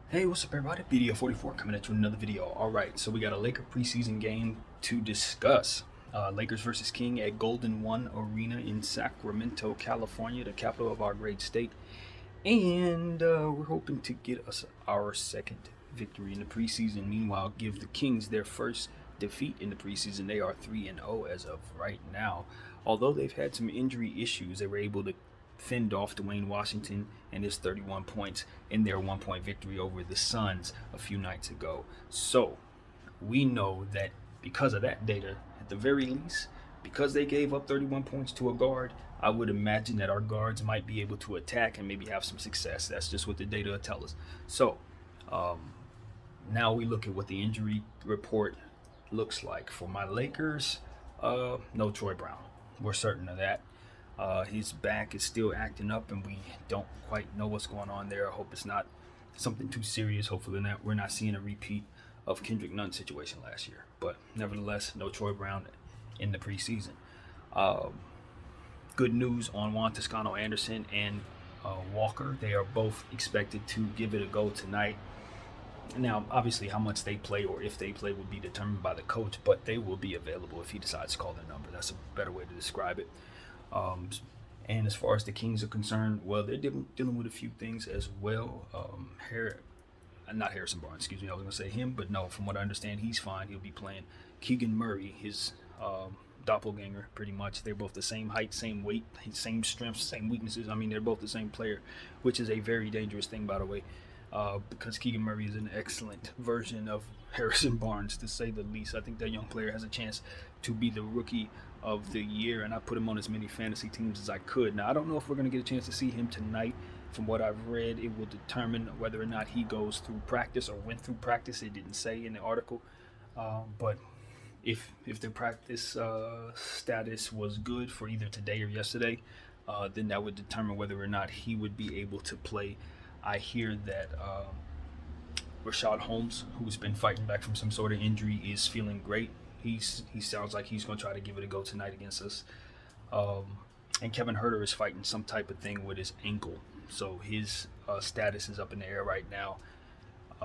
Hey, what's up, everybody? Video 44 coming at you with another video. All right, so we got a Laker preseason game to discuss. Lakers versus King at Golden One Arena in Sacramento, California, the capital of our great state. And we're hoping to get us our second victory in the preseason. Meanwhile, give the Kings their first defeat in the preseason. They are 3-0 as of right now. Although they've had some injury issues, they were able to fend off Dwayne Washington and his 31 points in their 1 point victory over the Suns a few nights ago. So we know that because of that data, at the very least, because they gave up 31 points to a guard, I would imagine that our guards might be able to attack and maybe have some success. That's just what the data tell us. So now we look at what the injury report looks like. For my Lakers, no Troy Brown. We're certain of that. His back is still acting up, and we don't quite know what's going on there. I hope it's not something too serious. Hopefully, we're not seeing a repeat of Kendrick Nunn's situation last year. But nevertheless, no Troy Brown in the preseason. Good news on Juan Toscano Anderson and Walker. They are both expected to give it a go tonight. Now, obviously, how much they play or if they play will be determined by the coach, but they will be available if he decides to call their number. That's a better way to describe it. Um, and as far as the Kings are concerned, well, they're dealing with a few things as well. Not Harrison Barnes, excuse me. I was going to say him, but no, from what I understand, he's fine. He'll be playing Keegan Murray, his doppelganger, pretty much. They're both the same height, same weight, same strengths, same weaknesses. I mean, they're both the same player, which is a very dangerous thing, by the way, because Keegan Murray is an excellent version of Harrison Barnes, to say the least. I think that young player has a chance to be the rookie of the year, and I put him on as many fantasy teams as I could. Now, I don't know if we're going to get a chance to see him tonight. From what I've read, it will determine whether or not he goes through practice or went through practice. It didn't say in the article, but if the practice status was good for either today or yesterday, then that would determine whether or not he would be able to play. I hear that Rashad Holmes, who's been fighting back from some sort of injury, is feeling great. He sounds like he's going to try to give it a go tonight against us. And Kevin Huerter is fighting some type of thing with his ankle, so his status is up in the air right now.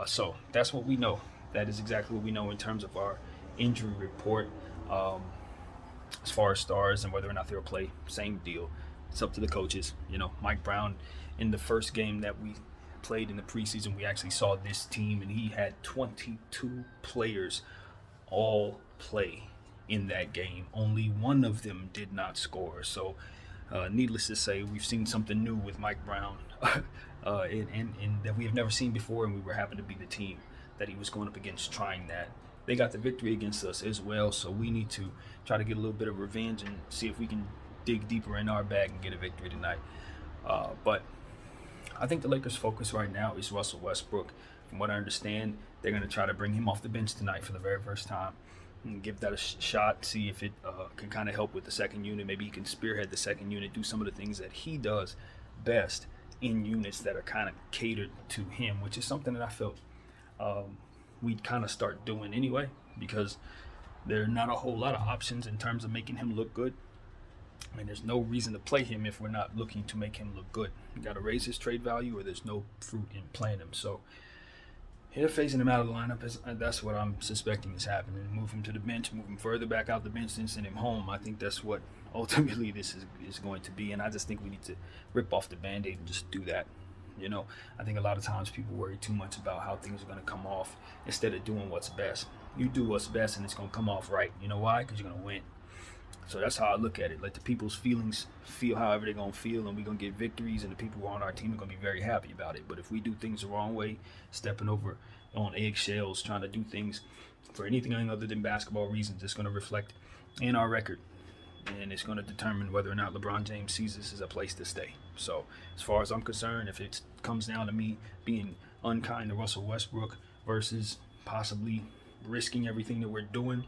So that's what we know. That is exactly what we know in terms of our injury report. As far as stars and whether or not they'll play, same deal. It's up to the coaches. Mike Brown, in the first game that we played in the preseason, we actually saw this team, and he had 22 players all play in that game. Only one of them did not score. So, needless to say, we've seen something new with Mike Brown, and that we have never seen before, and we were happy to be the team that he was going up against trying that. They got the victory against us as well, so we need to try to get a little bit of revenge and see if we can dig deeper in our bag and get a victory tonight. But I think the Lakers' focus right now is Russell Westbrook. From what I understand, they're going to try to bring him off the bench tonight for the very first time and give that a shot, see if it can kind of help with the second unit. Maybe he can spearhead the second unit, do some of the things that he does best in units that are kind of catered to him, which is something that I felt we'd kind of start doing anyway, because there are not a whole lot of options in terms of making him look good. I mean, there's no reason to play him if we're not looking to make him look good. You got to raise his trade value, or there's no fruit in playing him. So they're phasing him out of the lineup. That's what I'm suspecting is happening. Move him to the bench, move him further back out the bench, and send him home. I think that's what ultimately this is going to be. And I just think we need to rip off the Band-Aid and just do that. I think a lot of times people worry too much about how things are going to come off instead of doing what's best. You do what's best, and it's going to come off right. You know why? Because you're going to win. So that's how I look at it. Let the people's feelings feel however they're going to feel, and we're going to get victories, and the people who are on our team are going to be very happy about it. But if we do things the wrong way, stepping over on eggshells, trying to do things for anything other than basketball reasons, it's going to reflect in our record, and it's going to determine whether or not LeBron James sees this as a place to stay. So as far as I'm concerned, if it comes down to me being unkind to Russell Westbrook versus possibly risking everything that we're doing,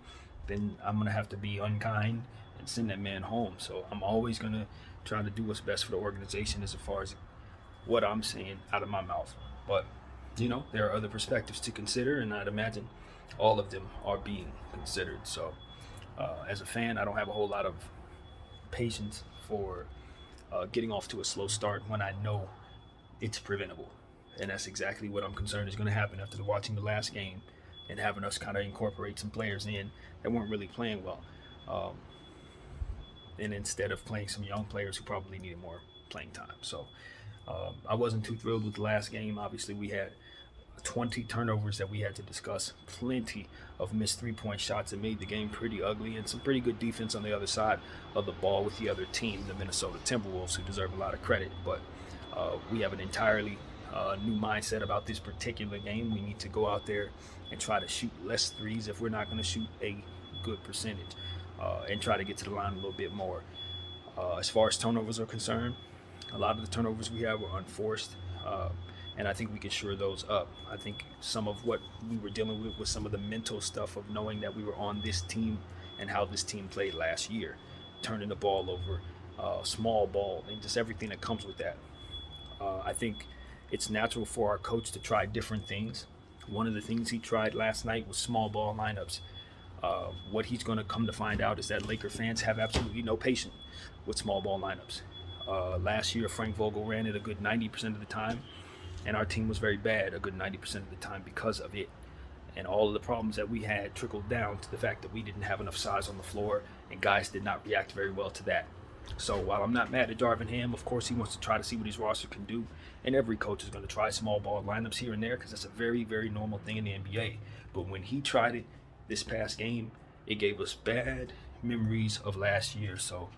then I'm going to have to be unkind and send that man home. So I'm always going to try to do what's best for the organization as far as what I'm saying out of my mouth. But, there are other perspectives to consider, and I'd imagine all of them are being considered. So as a fan, I don't have a whole lot of patience for getting off to a slow start when I know it's preventable. And that's exactly what I'm concerned is going to happen after watching the last game and having us kind of incorporate some players in that weren't really playing well. And instead of playing some young players who probably needed more playing time. So I wasn't too thrilled with the last game. Obviously, we had 20 turnovers that we had to discuss, plenty of missed three-point shots that made the game pretty ugly, and some pretty good defense on the other side of the ball with the other team, the Minnesota Timberwolves, who deserve a lot of credit. But we have an entirely new mindset about this particular game. We need to go out there and try to shoot less threes if we're not going to shoot a good percentage, and try to get to the line a little bit more. As far as turnovers are concerned, a lot of the turnovers we have were unforced, and I think we can shore those up. I think some of what we were dealing with was some of the mental stuff of knowing that we were on this team and how this team played last year, turning the ball over, small ball, and just everything that comes with that. I think it's natural for our coach to try different things. One of the things he tried last night was small ball lineups. What he's going to come to find out is that Laker fans have absolutely no patience with small ball lineups. Last year, Frank Vogel ran it a good 90% of the time, and our team was very bad a good 90% of the time because of it. And all of the problems that we had trickled down to the fact that we didn't have enough size on the floor, and guys did not react very well to that. So while I'm not mad at Darvin Ham, of course he wants to try to see what his roster can do, and every coach is going to try small ball lineups here and there because that's a very, very normal thing in the NBA. But when he tried it this past game, it gave us bad memories of last year. So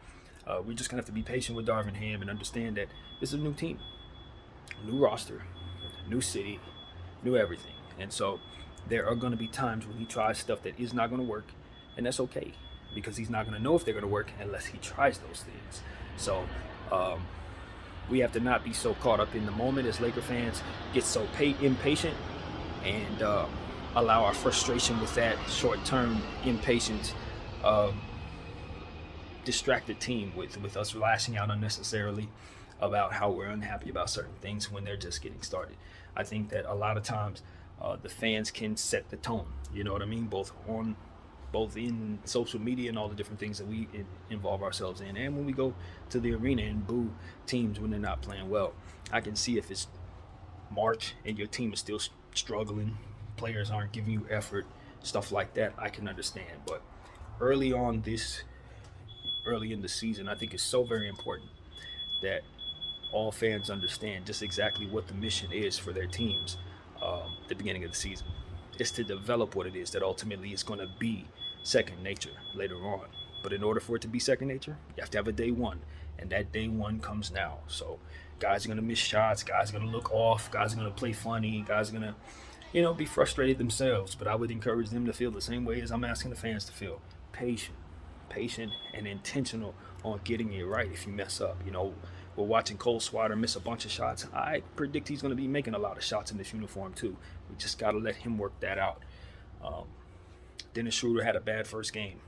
we're just going to have to be patient with Darvin Ham and understand that this is a new team, new roster, new city, new everything. And so there are going to be times when he tries stuff that is not going to work, and that's okay because he's not going to know if they're going to work unless he tries those things. So we have to not be so caught up in the moment as Laker fans, get so impatient, and allow our frustration with that short-term impatience distract the team with us lashing out unnecessarily about how we're unhappy about certain things when they're just getting started. I think that a lot of times the fans can set the tone, you know what I mean, both in social media and all the different things that we involve ourselves in, and when we go to the arena and boo teams when they're not playing well. I can see if it's March and your team is still struggling, players aren't giving you effort, stuff like that, I can understand. But early in the season, I think it's so very important that all fans understand just exactly what the mission is for their teams at the beginning of the season. It's to develop what it is that ultimately is going to be second nature later on. But in order for it to be second nature, you have to have a day one, and that day one comes now. So guys are going to miss shots, guys are going to look off, guys are going to play funny, guys are going to, be frustrated themselves. But I would encourage them to feel the same way as I'm asking the fans to feel. Patient and intentional on getting it right if you mess up. We're watching Cole Swider miss a bunch of shots. I predict he's going to be making a lot of shots in this uniform too. We just got to let him work that out. Dennis Schroeder had a bad first game.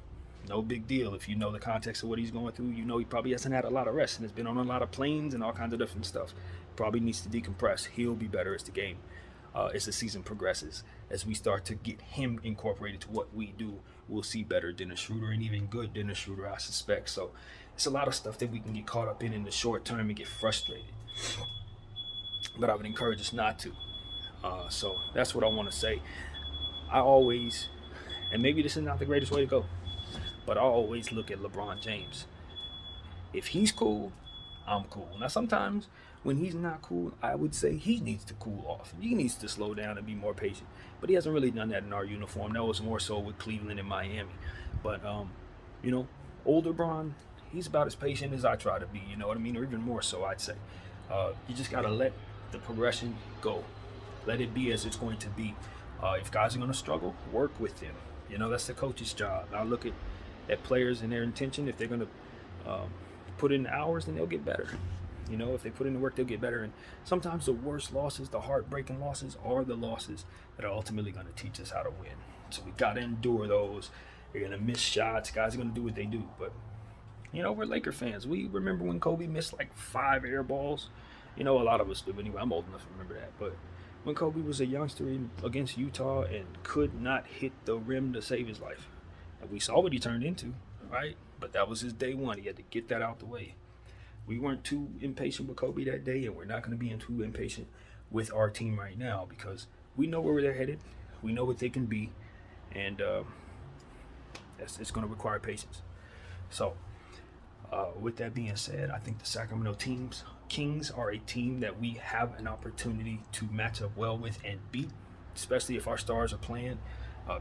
No big deal. If you know the context of what he's going through, he probably hasn't had a lot of rest and has been on a lot of planes and all kinds of different stuff. Probably needs to decompress. He'll be better as the season progresses. As we start to get him incorporated to what we do, we'll see better Dennis Schroeder and even good Dennis Schroeder, I suspect. So it's a lot of stuff that we can get caught up in the short term and get frustrated. But I would encourage us not to. So that's what I want to say. I always, and maybe this is not the greatest way to go, but I always look at LeBron James. If he's cool, I'm cool. Now sometimes when he's not cool, I would say he needs to cool off. He needs to slow down and be more patient. But he hasn't really done that in our uniform. That was more so with Cleveland and Miami. But, older Bron, he's about as patient as I try to be, you know what I mean? Or even more so, I'd say. You just got to let the progression go. Let it be as it's going to be. If guys are going to struggle, work with them. That's the coach's job. I look at players and their intention. If they're going to put in hours, then they'll get better. If they put in the work, they'll get better. And sometimes the worst losses, the heartbreaking losses, are the losses that are ultimately going to teach us how to win. So we got to endure those. You're going to miss shots. Guys are going to do what they do. But, we're Laker fans. We remember when Kobe missed like 5 air balls. A lot of us do anyway. I'm old enough to remember that. But when Kobe was a youngster against Utah and could not hit the rim to save his life. And we saw what he turned into, right? But that was his day one. He had to get that out the way. We weren't too impatient with Kobe that day, and we're not going to be too impatient with our team right now, because we know where they're headed, we know what they can be, and it's going to require patience. So, with that being said, I think the Sacramento Kings are a team that we have an opportunity to match up well with and beat, especially if our stars are playing.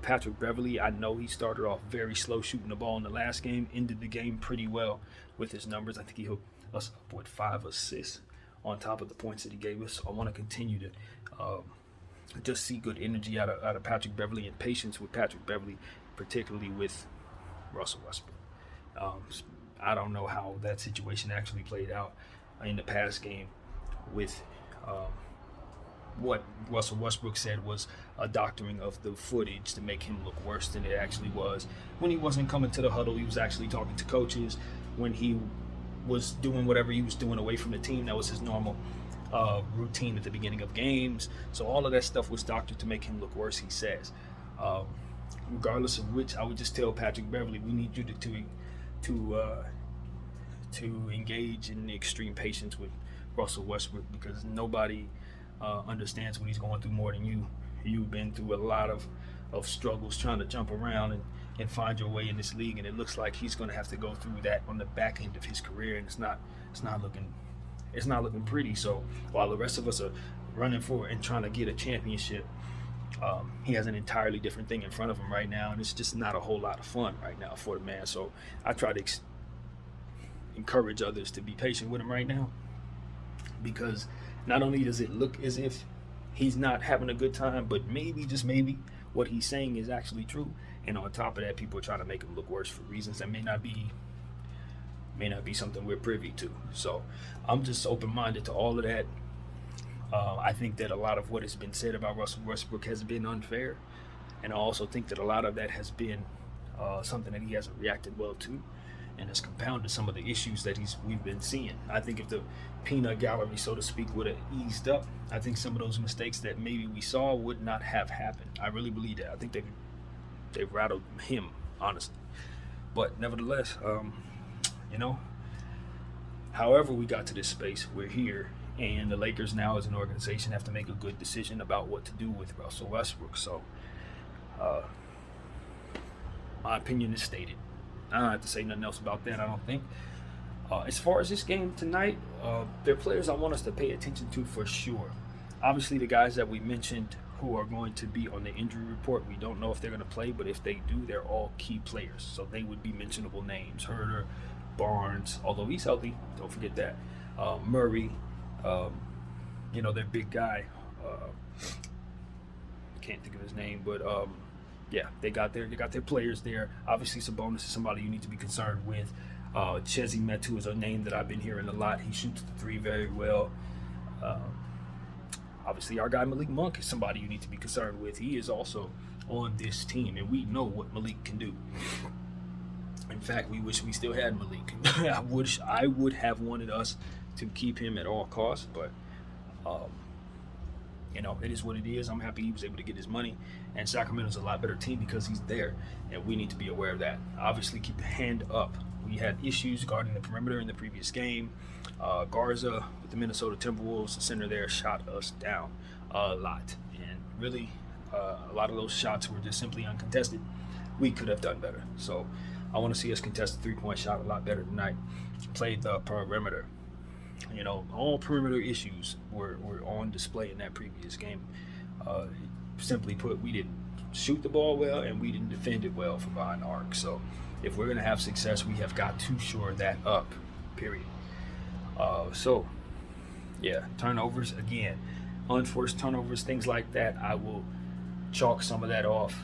Patrick Beverley, I know he started off very slow shooting the ball in the last game, ended the game pretty well with his numbers. I think he hooked us up with 5 assists on top of the points that he gave us. So I want to continue to just see good energy out of Patrick Beverley and patience with Patrick Beverley, particularly with Russell Westbrook. I don't know how that situation actually played out in the past game with what Russell Westbrook said was a doctoring of the footage to make him look worse than it actually was. When he wasn't coming to the huddle, he was actually talking to coaches. When he was doing whatever he was doing away from the team, that was his normal routine at the beginning of games. So all of that stuff was doctored to make him look worse, he says. Regardless of which, I would just tell Patrick Beverley, we need you to engage in extreme patience with Russell Westbrook, because nobody understands what he's going through more than you. You've been through a lot of struggles trying to jump around and find your way in this league, and it looks like he's going to have to go through that on the back end of his career, and it's not looking pretty. So while the rest of us are running for and trying to get a championship, he has an entirely different thing in front of him right now, and it's just not a whole lot of fun right now for the man. So I try to encourage others to be patient with him right now, because not only does it look as if he's not having a good time, but maybe, just maybe, what he's saying is actually true. And on top of that, people are trying to make him look worse for reasons that may not be something we're privy to. So I'm just open-minded to all of that. I think that a lot of what has been said about Russell Westbrook has been unfair, and I also think that a lot of that has been something that he hasn't reacted well to, and has compounded some of the issues that we've been seeing. I think if the peanut gallery, so to speak, would have eased up, I think some of those mistakes that maybe we saw would not have happened. I really believe that. I think they've rattled him, honestly. But nevertheless, however we got to this space, we're here, and the Lakers now as an organization have to make a good decision about what to do with Russell Westbrook. So my opinion is stated. I don't have to say nothing else about that, I don't think. As far as this game tonight, there are players I want us to pay attention to for sure. Obviously, the guys that we mentioned who are going to be on the injury report, we don't know if they're going to play, but if they do, they're all key players. So they would be mentionable names. Herter, Barnes, although he's healthy, don't forget that. Murray, their big guy. Can't think of his name, but yeah, they got their players there. Obviously, Sabonis is somebody you need to be concerned with. Chezi Metu is a name that I've been hearing a lot. He shoots the three very well. Obviously, our guy Malik Monk is somebody you need to be concerned with. He is also on this team, and we know what Malik can do. In fact, we wish we still had Malik. I would have wanted us to keep him at all costs, but it is what it is. I'm happy he was able to get his money, and Sacramento's a lot better team because he's there, and we need to be aware of that. Obviously, keep your hand up. We had issues guarding the perimeter in the previous game. Garza with the Minnesota Timberwolves, the center there, shot us down a lot, and really a lot of those shots were just simply uncontested. We could have done better. So I want to see us contest the three-point shot a lot better tonight. Played the perimeter. All perimeter issues were on display in that previous game. Simply put, we didn't shoot the ball well, and we didn't defend it well from behind the arc. So if we're going to have success, we have got to shore that up, period. Turnovers, again, unforced turnovers, things like that, I will chalk some of that off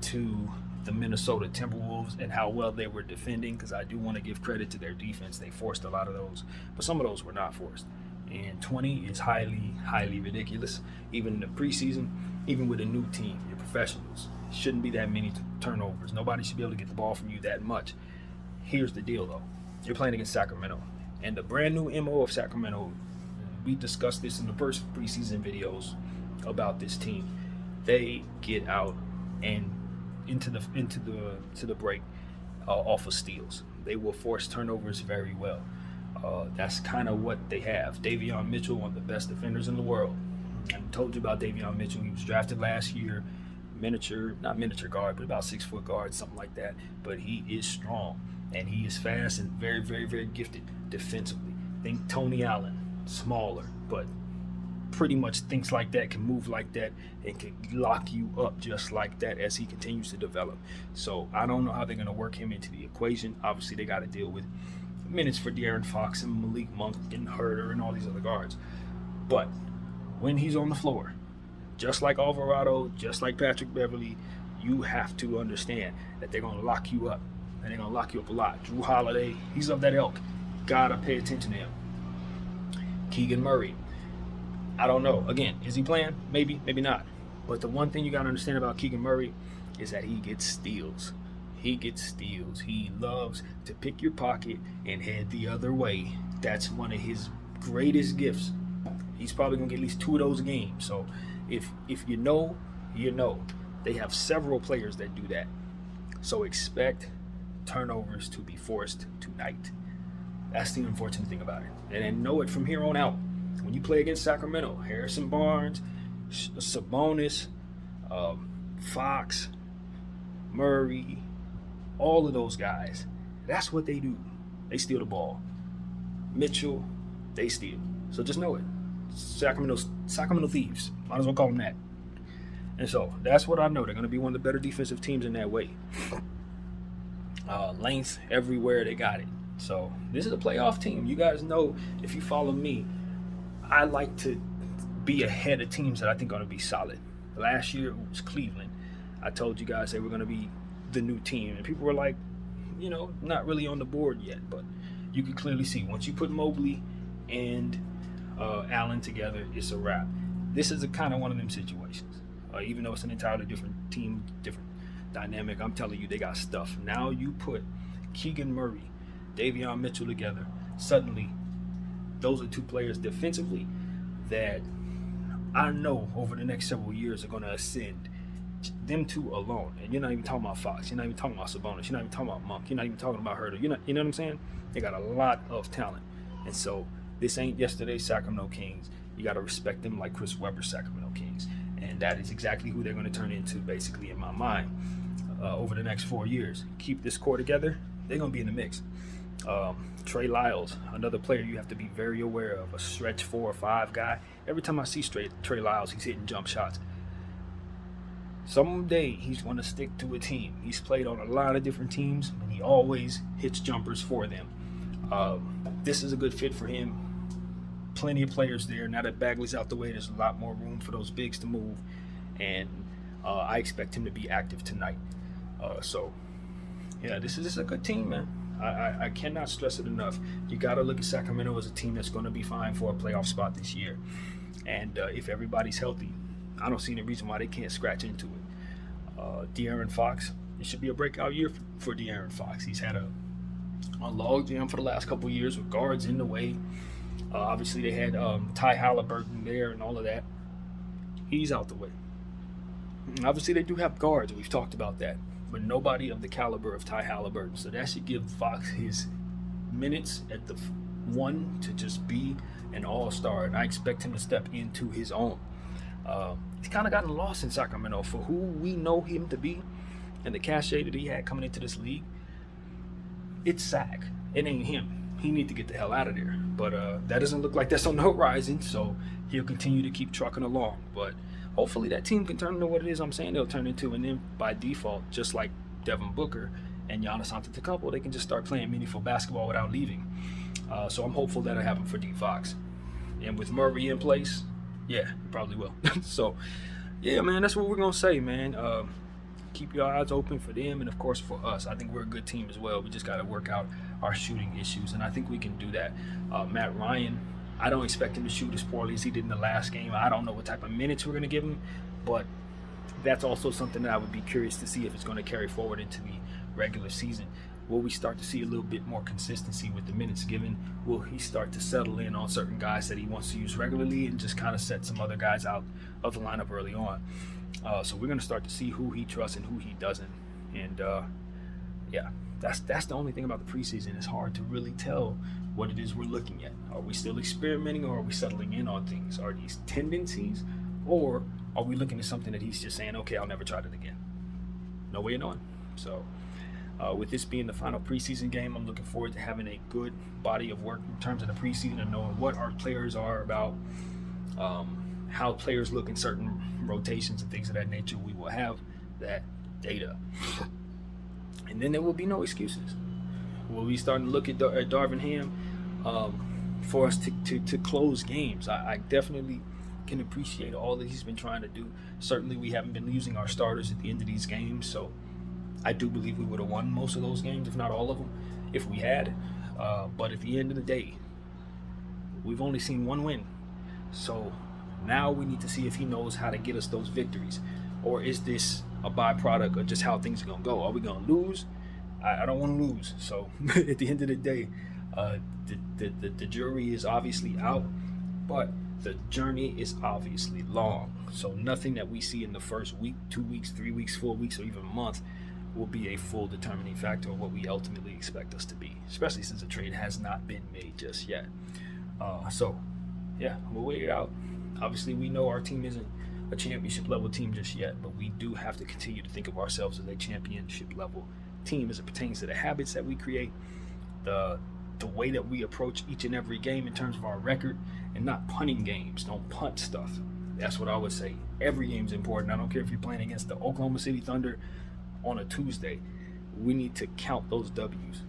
to the Minnesota Timberwolves and how well they were defending, because I do want to give credit to their defense. They forced a lot of those, but some of those were not forced. And 20 is highly, highly ridiculous. Even in the preseason, even with a new team, you're professionals. Shouldn't be that many turnovers. Nobody should be able to get the ball from you that much. Here's the deal, though. You're playing against Sacramento. And the brand new MO of Sacramento, we discussed this in the first preseason videos about this team. They get out and into the break off of steals. They will force turnovers very well. That's kind of what they have. Davion Mitchell, one of the best defenders in the world. I told you about Davion Mitchell. He was drafted last year, not miniature guard, but about 6 foot guard, something like that. But he is strong, and he is fast and very, very, very gifted defensively. Think Tony Allen, smaller, but pretty much thinks like that, can move like that, and can lock you up just like that as he continues to develop. So I don't know how they're going to work him into the equation. Obviously, they got to deal with minutes for De'Aaron Fox and Malik Monk and Herter and all these other guards. But when he's on the floor, just like Alvarado, just like Patrick Beverly, you have to understand that they're going to lock you up, and they're going to lock you up a lot. Drew Holiday, he's of that ilk. Got to pay attention to him. Keegan Murray, I don't know. Again, is he playing? Maybe, maybe not. But the one thing you got to understand about Keegan Murray is that he gets steals. He loves to pick your pocket and head the other way. That's one of his greatest gifts. He's probably going to get at least 2 of those a game. So if you know, you know. They have several players that do that. So expect turnovers to be forced tonight. That's the unfortunate thing about it. And then know it from here on out. When you play against Sacramento, Harrison Barnes, Sabonis, Fox, Murray, all of those guys, that's what they do. They steal the ball. Mitchell, they steal. So just know it. Sacramento Thieves. Might as well call them that. And so that's what I know. They're going to be one of the better defensive teams in that way. Length everywhere, they got it. So this is a playoff team. You guys know, if you follow me, I like to be ahead of teams that I think are going to be solid. Last year it was Cleveland. I told you guys they were going to be the new team. And people were like, not really on the board yet. But you can clearly see once you put Mobley and Allen together, it's a wrap. This is a kind of one of them situations. Even though it's an entirely different team, different dynamic, I'm telling you, they got stuff. Now you put Keegan Murray, Davion Mitchell together. Suddenly, those are 2 players defensively that I know over the next several years are going to ascend. Them 2 alone. And you're not even talking about Fox. You're not even talking about Sabonis. You're not even talking about Monk. You're not even talking about Herter. You know what I'm saying? They got a lot of talent. And so this ain't yesterday's Sacramento Kings. You got to respect them like Chris Webber's Sacramento Kings. And that is exactly who they're going to turn into, basically, in my mind, over the next 4 years. Keep this core together, they're going to be in the mix. Trey Lyles, another player you have to be very aware of, a stretch 4 or 5 guy. Every time I see Trey Lyles, he's hitting jump shots. Someday he's going to stick to a team. He's played on a lot of different teams, and he always hits jumpers for them. This is a good fit for him. Plenty of players there. Now that Bagley's out the way, there's a lot more room for those bigs to move, and I expect him to be active tonight. This is a good team, man. I cannot stress it enough. You got to look at Sacramento as a team that's going to be fine for a playoff spot this year. And if everybody's healthy, I don't see any reason why they can't scratch into it. De'Aaron Fox, it should be a breakout year for De'Aaron Fox. He's had a log jam for the last couple of years with guards in the way. Obviously, they had Ty Halliburton there and all of that. He's out the way. Obviously, they do have guards. We've talked about that. But nobody of the caliber of Ty Halliburton. So that should give Fox his minutes at the 1 to just be an all-star. And I expect him to step into his own. He's kind of gotten lost in Sacramento for who we know him to be and the cachet that he had coming into this league. It's Sac. It ain't him. He need to get the hell out of there. But that doesn't look like that's on the horizon, so he'll continue to keep trucking along. But hopefully that team can turn into what it is I'm saying they'll turn into, and then by default, just like Devin Booker and Giannis Antetokounmpo, they can just start playing meaningful basketball without leaving. So I'm hopeful that'll happen for D Fox. And with Murray in place, yeah, he probably will. So, yeah, man, that's what we're going to say, man. Keep your eyes open for them and, of course, for us. I think we're a good team as well. We just got to work out our shooting issues, and I think we can do that. Matt Ryan, I don't expect him to shoot as poorly as he did in the last game. I don't know what type of minutes we're going to give him, but that's also something that I would be curious to see if it's going to carry forward into the regular season. Will we start to see a little bit more consistency with the minutes given? Will he start to settle in on certain guys that he wants to use regularly and just kind of set some other guys out of the lineup early on? So we're going to start to see who he trusts and who he doesn't. And, that's the only thing about the preseason. It's hard to really tell what it is we're looking at. Are we still experimenting, or are we settling in on things? Are these tendencies, Or are we looking at something that he's just saying, okay, I'll never try that again? No way of knowing. So with this being the final preseason game, I'm looking forward to having a good body of work in terms of the preseason and knowing what our players are about, how players look in certain rotations and things of that nature. We will have that data. And then there will be no excuses. We'll be starting to look at Darvin Ham for us to close games. I definitely can appreciate all that he's been trying to do. Certainly we haven't been using our starters at the end of these games, so I do believe we would have won most of those games, if not all of them, if we had. But at the end of the day, we've only seen one win. So now we need to see if he knows how to get us those victories. Or is this a byproduct of just how things are going to go? Are we going to lose? I don't want to lose. So at the end of the day, the jury is obviously out, but the journey is obviously long. So nothing that we see in the first week, 2 weeks, 3 weeks, 4 weeks, or even a month will be a full determining factor of what we ultimately expect us to be, especially since the trade has not been made just yet. So yeah, we'll wait it out. Obviously, we know our team isn't a championship level team just yet, but we do have to continue to think of ourselves as a championship level team as it pertains to the habits that we create, the way that we approach each and every game in terms of our record, and not punting games. Don't punt stuff. That's what I would say. Every game's important. I don't care if you're playing against the Oklahoma City Thunder on a Tuesday. We need to count those W's.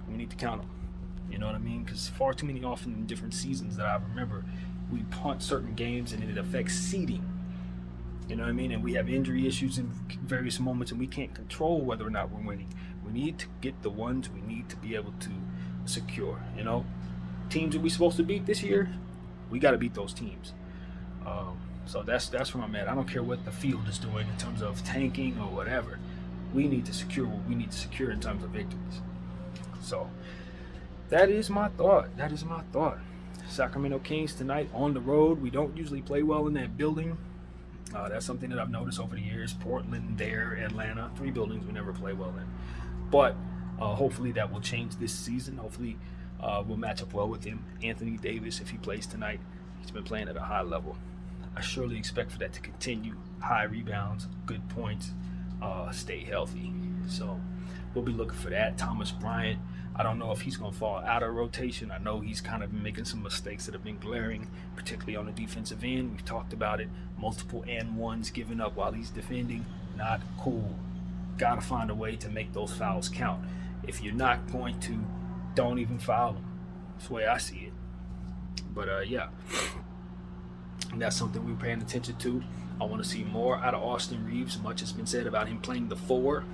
We need to count them. You know what I mean? Because far too many often in different seasons that I remember, we punt certain games and it affects seeding. You know what I mean? And we have injury issues in various moments and we can't control whether or not we're winning. We need to get the ones we need to be able to secure. You know, teams that we're supposed to beat this year, we got to beat those teams. So that's where I'm at. I don't care what the field is doing in terms of tanking or whatever. We need to secure what we need to secure in terms of victories. So that is my thought. Sacramento Kings tonight on the road. We don't usually play well in that building. That's something that I've noticed over the years. Portland, there, Atlanta, 3 buildings we never play well in. But hopefully that will change this season. Hopefully we'll match up well with him. Anthony Davis, if he plays tonight, he's been playing at a high level. I surely expect for that to continue. High rebounds, good points, stay healthy. So we'll be looking for that. Thomas Bryant, I don't know if he's going to fall out of rotation. I know he's kind of been making some mistakes that have been glaring, particularly on the defensive end. We've talked about it. Multiple and ones given up while he's defending. Not cool. Got to find a way to make those fouls count. If you're not going to, don't even foul them. That's the way I see it. But yeah, and that's something we're paying attention to. I want to see more out of Austin Reeves. Much has been said about him playing the 4.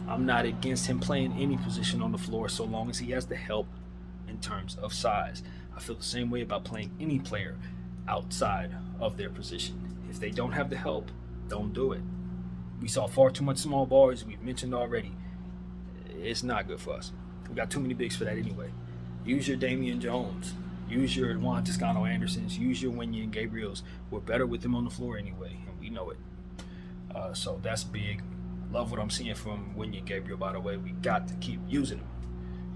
I'm not against him playing any position on the floor so long as he has the help in terms of size. I feel the same way about playing any player outside of their position. If they don't have the help, don't do it. We saw far too much small ball, as we've mentioned already. It's not good for us. We got too many bigs for that anyway. Use your Damian Jones. Use your Juan Toscano Andersons. Use your Wenyen Gabriels. We're better with them on the floor anyway, and we know it. So that's big. Love what I'm seeing from Wenyen Gabriel, by the way. We got to keep using him.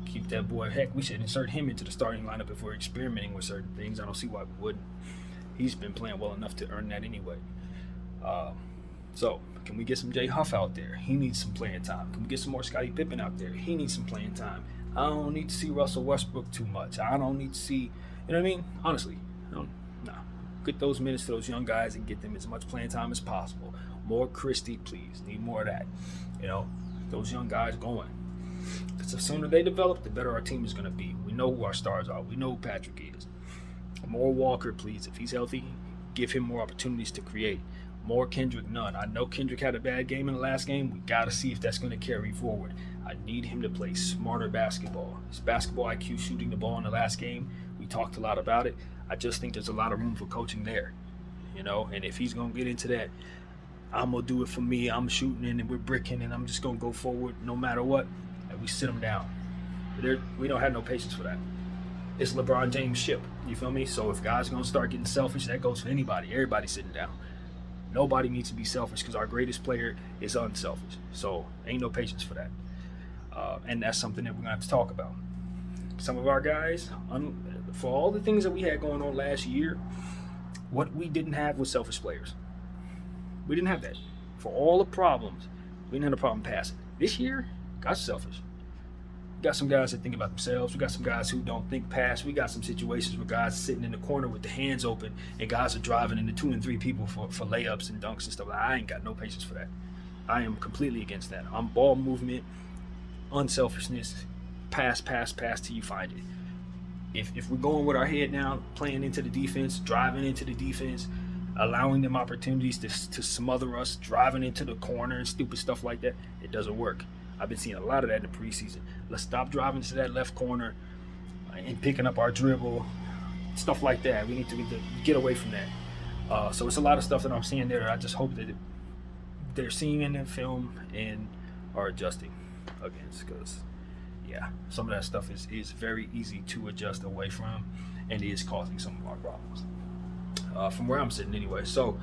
Keep that boy. Heck, we should insert him into the starting lineup if we're experimenting with certain things. I don't see why we wouldn't. He's been playing well enough to earn that anyway. So, can we get some Jay Huff out there? He needs some playing time. Can we get some more Scottie Pippen out there? He needs some playing time. I don't need to see Russell Westbrook too much. I don't need to see, you know what I mean? Honestly, no. Get those minutes to those young guys and get them as much playing time as possible. More Christie, please. Need more of that. You know, those young guys going. Because the sooner they develop, the better our team is going to be. We know who our stars are. We know who Patrick is. More Walker, please. If he's healthy, give him more opportunities to create. More Kendrick Nunn. I know Kendrick had a bad game in the last game. We got to see if that's going to carry forward. I need him to play smarter basketball. His basketball IQ shooting the ball in the last game, we talked a lot about it. I just think there's a lot of room for coaching there. You know, and if he's going to get into that, I'm going to do it for me. I'm shooting and we're bricking and I'm just going to go forward no matter what. And we sit him down. We don't have no patience for that. It's LeBron James' ship. You feel me? So if guys are going to start getting selfish, that goes for anybody. Everybody's sitting down. Nobody needs to be selfish because our greatest player is unselfish. So ain't no patience for that. And that's something that we're going to have to talk about. Some of our guys, for all the things that we had going on last year, What we didn't have was selfish players. We didn't have that. For all the problems, we didn't have a problem passing. This year, guys are selfish. We got some guys that think about themselves. We got some guys who don't think pass. We got some situations where guys are sitting in the corner with the hands open and guys are driving into 2 and 3 people for layups and dunks and stuff. I ain't got no patience for that. I am completely against that. I'm ball movement, unselfishness, pass till you find it. If we're going with our head now, playing into the defense, driving into the defense, allowing them opportunities to smother us, driving into the corner and stupid stuff like that, it doesn't work. I've been seeing a lot of that in the preseason. Let's stop driving to that left corner and picking up our dribble, stuff like that. We need to get away from that. So it's a lot of stuff that I'm seeing there. I just hope that they're seeing in the film and are adjusting against, because yeah, some of that stuff is very easy to adjust away from and is causing some of our problems. From where I'm sitting anyway. So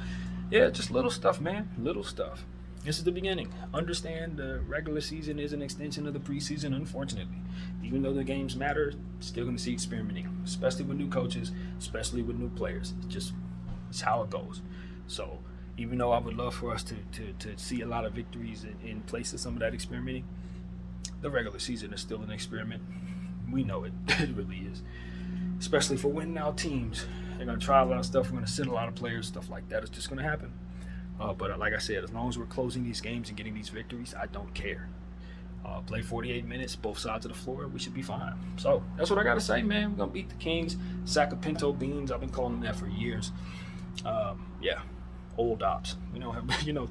yeah, just little stuff, man. Little stuff. This is the beginning. Understand the regular season is an extension of the preseason, unfortunately. Even though the games matter, still going to see experimenting, especially with new coaches, especially with new players. It's how it goes. So even though I would love for us to see a lot of victories in place of some of that experimenting, the regular season is still an experiment. We know it. It really is. Especially for winning out teams. They're going to try a lot of stuff. We're going to sit a lot of players, stuff like that. It's just going to happen. But like I said, as long as we're closing these games and getting these victories, I don't care. Play 48 minutes, both sides of the floor, we should be fine. So that's what I got to say, man. We're going to beat the Kings. Sacramento Beans, I've been calling them that for years. Yeah, old ops.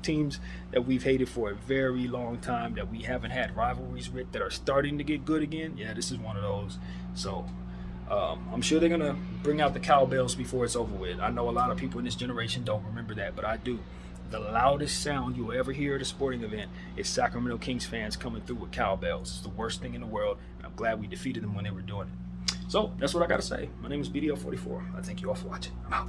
Teams that we've hated for a very long time, that we haven't had rivalries with, that are starting to get good again. Yeah, this is one of those. So I'm sure they're going to bring out the cowbells before it's over with. I know a lot of people in this generation don't remember that, but I do. The loudest sound you'll ever hear at a sporting event is Sacramento Kings fans coming through with cowbells. It's the worst thing in the world, and I'm glad we defeated them when they were doing it. So that's what I got to say. My name is BDL44. I thank you all for watching. I'm out.